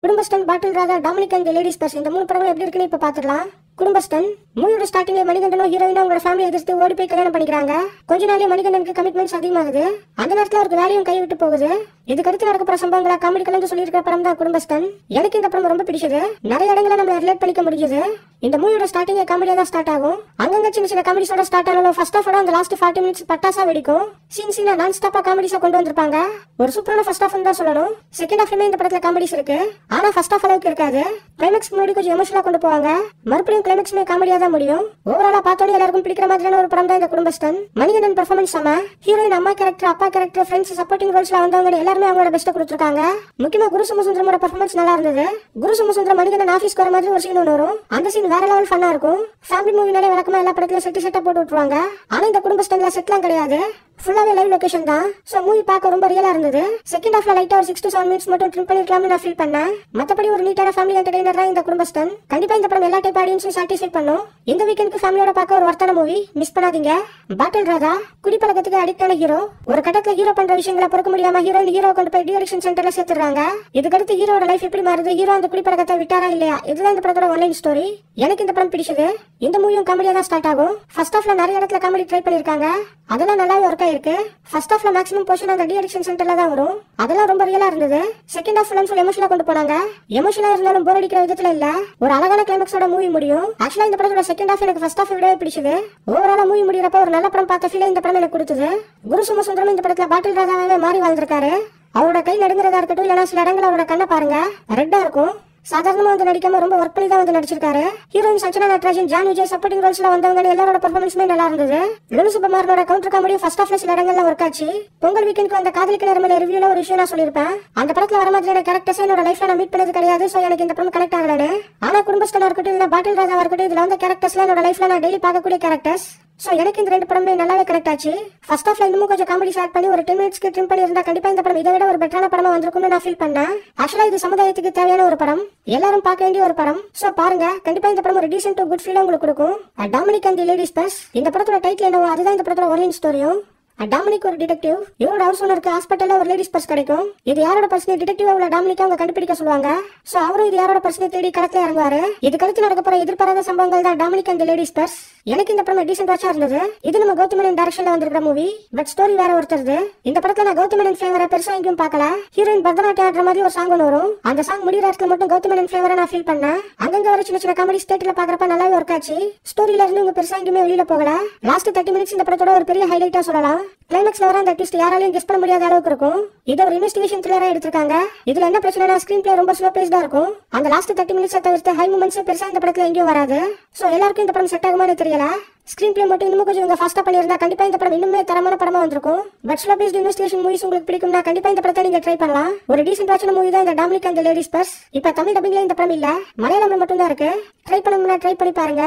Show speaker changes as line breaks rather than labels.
குடும்பஸ்டன், bottle Radha, Dominic and ladies purse இந்த 3 படங்களும் எப்படி இருக்குன்னு இப்ப பாத்துக்கலாம். குடும்பஸ்டன் மூவியோட ஸ்டார்டிங்ல மணிகண்டனும் ஹீரோயினும் அவங்களோட ஃபேமிலி எதிர்த்து ஓடி போய் கல்யாணம் பண்ணிக்கிறாங்க. கொஞ்ச நாளே மணிகண்டனுக்கு கமிட்மெண்ட்ஸ் அதிகமாகுது. அந்த நேரத்துல அவருக்கு வேலையும் கை விட்டு போகுது. இதுக்கடுத்து நடக்க போற சம்பவங்களை காமெடி கலந்து சொல்லியிருக்கிற படம் தான் குடும்பஸ்டன். எனக்கு இந்த படம் ரொம்ப பிடிச்சது. நிறைய இடங்களை நம்ம ரிலேட் பண்ணிக்க முடிஞ்சது. இந்த மூவியோட ஸ்டார்டிங் காமெடியா தான் ஸ்டார்ட் ஆகும். அங்கங்க சின்ன சின்ன காமெடிஸோட ஸ்டார்ட் ஆனாலும் ஃபர்ஸ்ட் ஆஃப் அந்த லாஸ்ட் 40 மினிட்ஸ் பட்டாசா வெடிக்கும். சீனா நான் ஸ்டாப்பா காமெடிஸா கொண்டு வந்திருப்பாங்க. ஒரு சூப்பரான ஃபர்ஸ்ட் ஆஃப் தான் சொல்லணும். செகண்ட் ஆஃப்லயுமே இந்த படத்துல காமெடிஸ் இருக்கு. ஆனா ஃபர்ஸ்ட் ஆஃப் அளவுக்கு இருக்காது. கிளைமேக்ஸ் முன்னாடி கொஞ்சம் எமோஷனலா கொண்டு போவாங்க. மறுபடியும் கிளைமேக்ஸ்மே காமெடியா தான் முடியும். ஓவராலா பார்த்தோட எல்லாருக்கும் பிடிக்கிற மாதிரியான ஒரு படம் தான் இந்த குடும்பஸ்டன். மணிகண்டன் பெர்ஃபார்மன்ஸ் செம. ஹீரோயின் அம்மா கேரக்டர், அப்பா கேரக்டர், ஃப்ரெண்ட்ஸ், சப்போர்ட்டிங் ரோல்ஸ்ல வந்தவங்க எல்லாருமே அவங்களோட பெஸ்ட் கொடுத்திருக்காங்க. முக்கியமா குரு சோமசுந்தரமோட பெர்ஃபார்மன்ஸ் நல்லா இருந்தது. குரு சோமசுந்தரம் மணிகண்டன் ஆபீஸ்க்கு வர மாதிரி ஒரு சீன் ஒன்று வரும். அந்த சீன் வேற லெவல் ஃபன்னா இருக்கும். ஃபேமிலி மூவினாலே வழக்கமா எல்லா படத்துல செட்டா போட்டு விட்டுருவாங்க. ஆனா இந்த குடும்பஸ்டன்ல செட்லாம் கிடையாது. ஃபுல்லாவே லைவ் லொகேஷன் தான். சோ மூவி பார்க்க ரொம்ப ரியலா இருந்தது. செகண்ட் ஹாஃப்ல லைட்டா ஒரு 6 to 7 மினிட்ஸ் மட்டும் ட்ரிம் பண்ணிருக்கலாம்னு நான் ஃபீல் பண்ணேன். மத்தபடி ஒரு நீட்டான ஃபேமிலி என்டர்டெய்னர் தான் இந்த குடும்பஸ்டன். கண்டிப்பா இந்த படம் எல்லா டைப் ஆடியன்ஸும் சாட்டிஸ்ஃபை பண்ணும். இந்த வீக்கெண்டுக்கு ஃபேமிலியோட பார்க்க ஒரு வர்த்தான மூவி, மிஸ் பண்ணாதீங்க. பாட்டில் ராதா குடிப்பழக்கத்துக்கு அடிக்டான ஹீரோ. ஒரு கட்டத்துல ஹீரோ பண்ற விஷயங்களை பொறுக்க முடியாம ஹீரோ கொண்டு போய் டிஅடிக்ஷன் சென்டர்ல சேர்த்துறாங்க. இதுக்கடுத்து ஹீரோட லைஃப் எப்படி மாறுது, ஹீரோ அந்த குடிப்பழக்கத்தை விட்டாரா இல்லையா, இதுதான் இந்த படத்தோட ஆன்லைன் ஸ்டோரி. எனக்கு இந்த படம் பிடிச்சது. இந்த மூவியும் காமெடியா தான் ஸ்டார்ட் ஆகும். ஃபர்ஸ்ட் ஹாஃப்ல நிறைய இடத்துல காமெடி ட்ரை பண்ணிருக்காங்க. அதெல்லாம் நல்லாவே ஒர்க் ஆயிருக்கு. ஃபர்ஸ்ட் ஹாஃப்ல மேக்ஸிமம் போர்ஷன் அந்த டிஅடிக்ஷன் சென்டர்ல தான் வரும். அதெல்லாம் ரொம்ப ரியலா இருந்தது. செகண்ட் ஹாஃப் ஃபுல் எமோஷனலா கொண்டு போனாங்க. எமோஷனலா இருந்தாலும் போர் அடிக்கிற விதத்துல இல்ல. ஒரு அழகான கிளைமாக்ஸோட மூவி முடியும். ஆக்சுவலா இந்த படத்தோட செகண்ட் ஹாஃப் எனக்கு ஃபர்ஸ்ட் ஹாஃப் விடவே பிடிச்சது. ஓவராலா மூவி முடியறப்ப ஒரு நல்ல படம் பார்த்த ஃபீல் இந்த படம் எனக்கு கொடுத்தது. குரு சோமசுந்தரம் இந்த படத்துல பாட்டில் ராதாவே மாறி வாழ்ந்திருக்காரு. அவரோட கை நடுங்கிறதா இருக்கட்டும், இல்லைன்னா சில இடங்கள் அவரோட கண்ணை பாருங்க ரெட்டா இருக்கும். சாதாரணமா வந்து நடிக்காம ரொம்ப ஒர்க் பண்ணி தான் வந்து நடிச்சிருக்காரு. ஹீரோயின் சஞ்சனா நட்ராஜன், ஜான் விஜய், சப்போர்ட்டிங் ரோல்ஸ்ல வந்தவங்க எல்லாரோட பெர்ஃபார்மன்ஸுமே நல்லா இருந்தது. லுலு சுப்பமாரனோட கவுண்டர் காமெடி ஃபர்ஸ்ட் ஹாஃப்ல சில இடங்கள்ல ஒர்க் ஆச்சு. பொங்கல் வீக்கெண்டுக்கு அந்த காதலிக்க நேரமேல ரிவ்யூல ஒரு விஷயம் நான் சொல்லிருப்பேன். அந்த படத்துல வர மாதிரியான கேரக்டர்ஸ் என்னோட லைஃப்ல நான் மீட் பண்ணது கிடையாது. சோ எனக்கு இந்த படம் கனெக்ட் ஆகல. ஆனா குடும்பஸ்டனா இருக்கட்டும், இல்ல பாட்டில் ராஜாவா இருக்கட்டும், இதுல வந்த கேரக்டர்ஸ்ல என்னோட லைஃப்ல நான் டெய்லி பார்க்கக்கூடிய கேரக்டர்ஸ். சோ எனக்கு இந்த 2 படமே நல்லாவே கனெக்ட் ஆச்சு. ஃபர்ஸ்ட் ஹாஃப்ல இன்னும் கொஞ்சம் காமெடி ஆட் பண்ணி ஒரு 10 மினிட்ஸ்க்கு ட்ரிம் பண்ணி இருந்தா கண்டிப்பா இந்த படம் இதை விட ஒரு பெட்டரான படமா வந்திருக்கும்னு நான் ஃபீல் பண்ணேன். ஆக்சுவலா இது சமுதாயத்துக்கு தேவையான ஒரு படம், எல்லாரும் பார்க்க வேண்டிய ஒரு படம். சோ பாருங்க, கண்டிப்பா இந்த படம் ஒரு டீசென்ட் குட் ஃபீல் உங்களுக்கு கொடுக்கும். டாமினிக் அண்ட் லேடிஸ் பஸ் இந்த படத்தோட டைட்டில் என்னவோ அதுதான் இந்த படத்தோட ஒரிஜினல் ஸ்டோரியும். டாமினிக் ஒரு டிடெக்டிவ். இவரோட ஹவுஸ் ஓனருக்கு ஹாஸ்பிட்டல்ல ஒரு லேடிஸ் பர்ஸ் கிடைக்கும். இது யாரோட பர்ஸ்னு டிடெக்டிவ் உள்ள டாமினிக் அவங்க கண்டுபிடிக்க சொல்லுவாங்க. சோ அவரும் இது யாரோட பர்ஸ்னு தேடி களத்துல இறங்குவாரு. இதுக்கடுத்து நடக்க போற எதிர்பாராத சம்பவங்கள் தான் டாமினிக் அண்ட் லேடிஸ் பர்ஸ். எனக்கு இந்த படம் டீசென்ட் வாட்சா இருந்தது. இது நம்ம கௌதமன் டைரக்ஷன்ல வந்திருக்கிற மூவி. பட் ஸ்டோரி வேற ஒருத்தருது. இந்த படத்துல நான் கௌதமன் ஃபேவரை பெருசா எங்கேயும் பார்க்கல. ஹீரோயின் பரதநாட்டியம் ஆடுற மாதிரி ஒரு சாங் ஒன்று வரும். அந்த சாங் முடிகிற இடத்துல மட்டும் கௌதமன் ஃபேவரை நான் ஃபீல் பண்ணேன். அங்கங்க வர சின்ன சின்ன காமெடி ஸ்டேட்ல பாக்குறப்ப நல்லாவே ஒர்க் ஆச்சு. ஸ்டோரியில இருந்து இவங்க பெருசா எங்கேயுமே வெளியில போகல. லாஸ்ட் 30 மினிட்ஸ் இந்த படத்தோட ஒரு பெரிய ஹைலைட்டா சொல்லலாம். கிளைமாக்ஸ்ல வர அந்த ட்விஸ்ட் யாராலையும் கெஸ் பண்ண முடியாத அளவுக்கு இருக்கும். இது ஒரு இன்வெஸ்டிகேஷன் த்ரில்லரா எடுத்திருக்காங்க. இதுல என்ன பிரச்சனைனா ஸ்கிரீன் பிளே ரொம்ப ஸ்லோ பேஸ்டா இருக்கும். அந்த லாஸ்ட் 30 மினிட்ஸ் தவிர்த்து ஹை மூமெண்ட்ஸ் பெருசா இந்த படத்துல எங்கேயும் வராது. சோ எல்லாருக்கும் இந்த படம் செட் ஆகுமான்னு தெரியல. ஸ்கிரீன் பிளே மட்டும் இன்னும் கொஞ்சம் ஃபாஸ்டா பண்ணியிருந்தா கண்டிப்பா இந்த படம் இன்னுமே தரமான படமா வந்திருக்கும். But slow paced investigation movies உங்களுக்கு பிடிக்கும்னா கண்டிப்பா இந்த படத்தை நீங்க ட்ரை பண்ணலாம். ஒரு டீசென்ட் வாட்சான மூவி தான் இந்த டாமினிக் அண்ட் லேடிஸ் பஸ். இப்ப தமிழ் டப்பிங்ல இந்த படம் இல்ல, மலையாளம்ல மட்டும் தான் இருக்கு. ட்ரை பண்ணணும்னா ட்ரை பண்ணி பாருங்க.